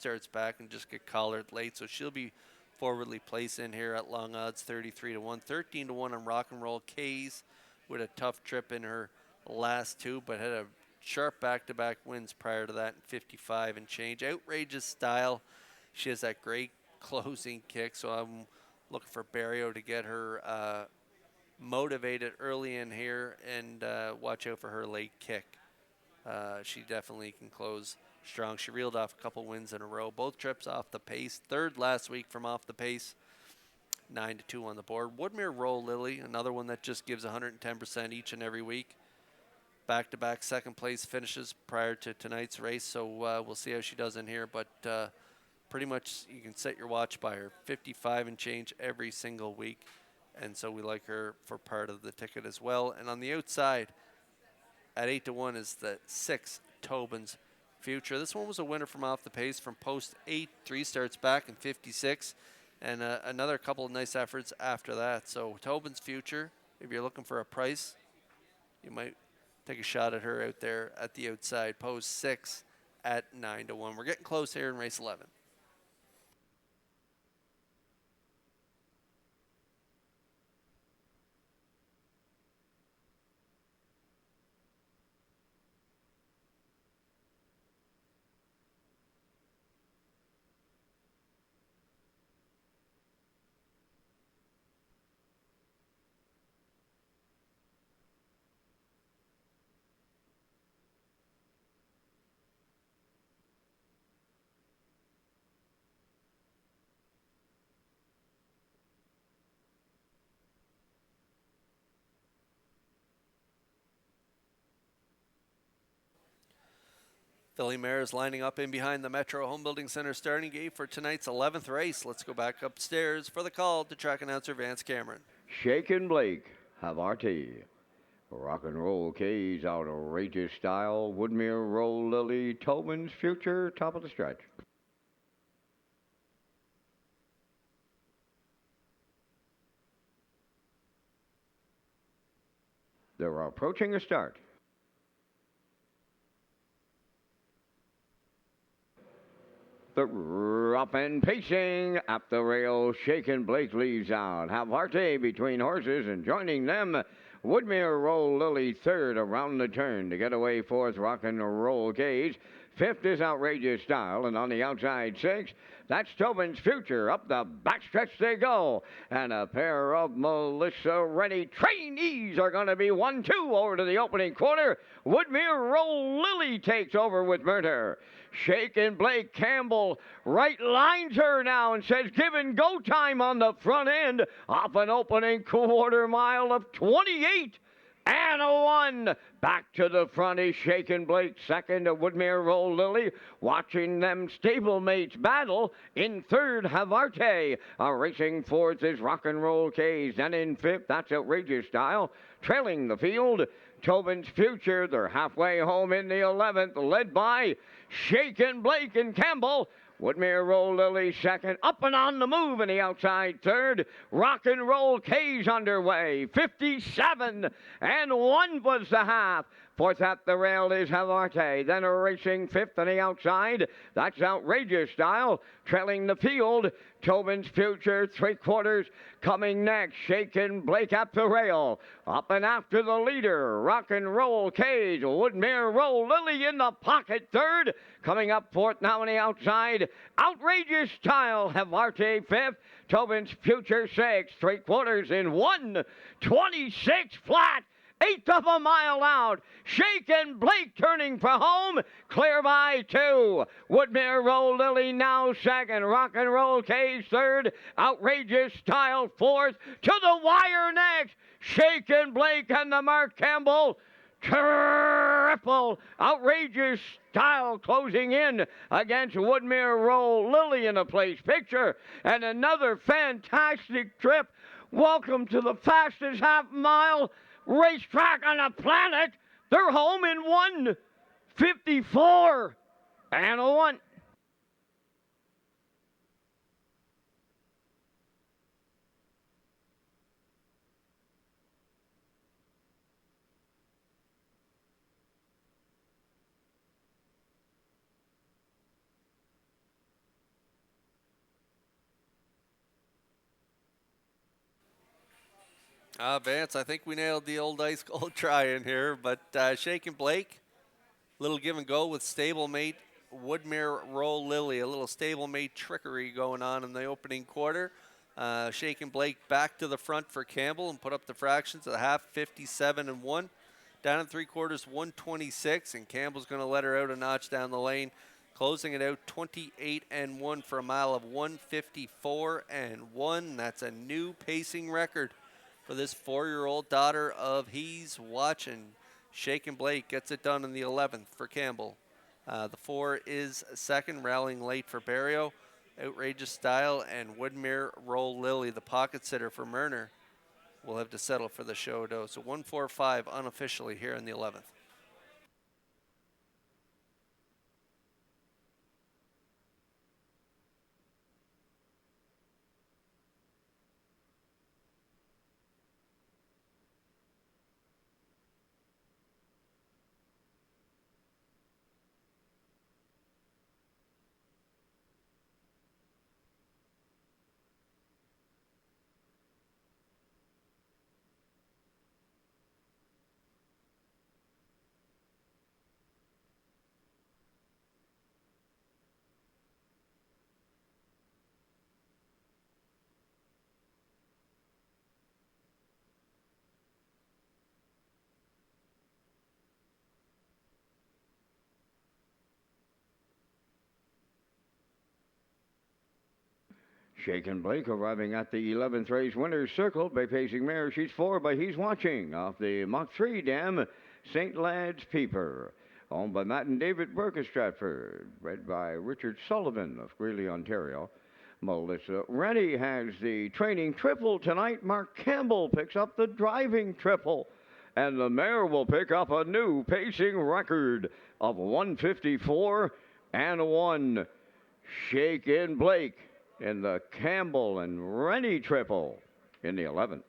starts back and just get collared late. So she'll be forwardly placed in here at long odds 33 to 1. 13 to 1 on Rock and Roll K's with a tough trip in her last two, but had a sharp back-to-back wins prior to that in 55 and change. Outrageous Style. She has that great closing kick, so I'm looking for Barrio to get her motivated early in here and watch out for her late kick. She definitely can close strong. She reeled off a couple wins in a row. Both trips off the pace. Third last week from off the pace. 9 to 2 on the board. Woodmere Roll Lily, another one that just gives 110% each and every week. Back-to-back second place finishes prior to tonight's race, so we'll see how she does in here. But pretty much you can set your watch by her. 55 and change every single week, and so we like her for part of the ticket as well. And on the outside, at 8 to 1 is the 6 Tobin's Future. This one was a winner from off the pace from post 8. 3 starts back in 56, and another couple of nice efforts after that. So Tobin's Future, if you're looking for a price, you might take a shot at her out there at the outside. Post 6 at 9 to 1. We're getting close here in race 11. Philly Mare is lining up in behind the Metro Home Building Center starting gate for tonight's 11th race. Let's go back upstairs for the call to track announcer Vance Cameron. Shakin' Blake, Havarti. Rock and Roll K's Outrageous Style. Woodmere Roll Lily. Tobin's Future, top of the stretch. They're approaching a start. The up and pacing up the rail, Shakin' Blake leaves out. Havarte between horses and joining them. Woodmere Roll Lily third around the turn to get away fourth. Rock and Roll Cage. Fifth is Outrageous Style, and on the outside six, that's Tobin's Future. Up the backstretch they go, and a pair of Melissa Rennie trainees are going to be 1-2 over to the opening quarter. Woodmere Roll Lily takes over with Murder. Shakin' Blake Campbell right lines her now and says give and go time on the front end off an opening quarter mile of 28 and a 1. Back to the front is Shakin' Blake, second to Woodmere Roll Lily. Watching them stablemates battle. In third, Havarte. Racing fourth is Rock and Roll K's. Then in fifth, that's Outrageous Style. Trailing the field, Tobin's Future. They're halfway home in the 11th, led by Shakin' Blake and Campbell. Woodmere Roll Lily second, up and on the move in the outside third. Rock and Roll K's underway, 57 and 1 was the half. Fourth at the rail is Havarte. Then a racing fifth on the outside. That's Outrageous Style. Trailing the field, Tobin's Future, three quarters coming next. Shakin' Blake at the rail. Up and after the leader, Rock and Roll Cage. Woodmere Roll Lily in the pocket third. Coming up fourth now on the outside. Outrageous Style, Havarte fifth. Tobin's Future sixth. Three quarters in 1:26 flat. Eighth of a mile out. Shakin' Blake turning for home. Clear by 2. Woodmere Roll Lily now second. Rock and Roll Cage third. Outrageous Style fourth. To the wire next. Shakin' Blake and the Mark Campbell. Triple Outrageous Style closing in against Woodmere Roll Lily in a place picture. And another fantastic trip. Welcome to the fastest half mile racetrack on the planet. They're home in 1:54 and a 1. Vance, I think we nailed the old ice cold try in here, but Shaken Blake, little give and go with stablemate Woodmere Roll Lily, a little stablemate trickery going on in the opening quarter. Shaken Blake back to the front for Campbell and put up the fractions at the half, 57 and 1. Down in 3/4, 126, and Campbell's going to let her out a notch down the lane, closing it out 28 and 1 for a mile of 154 and 1. That's a new pacing record for this 4-year-old daughter of He's Watching. Shaken Blake gets it done in the 11th for Campbell. The 4 is second, rallying late for Barrio. Outrageous Style and Woodmere Roll Lily, the pocket sitter for Murner, will have to settle for the show, though. So 145 unofficially here in the 11th. Shaken Blake arriving at the 11th race winner's circle by pacing mare. She's 4 by He's Watching off the Mach 3 dam, St. Lad's Peeper. Owned by Matt and David Burke of Stratford. Bred by Richard Sullivan of Greeley, Ontario. Melissa Rennie has the training triple tonight. Mark Campbell picks up the driving triple. And the mare will pick up a new pacing record of 154 and 1. Shaken Blake in the Campbell and Rennie triple in the 11th.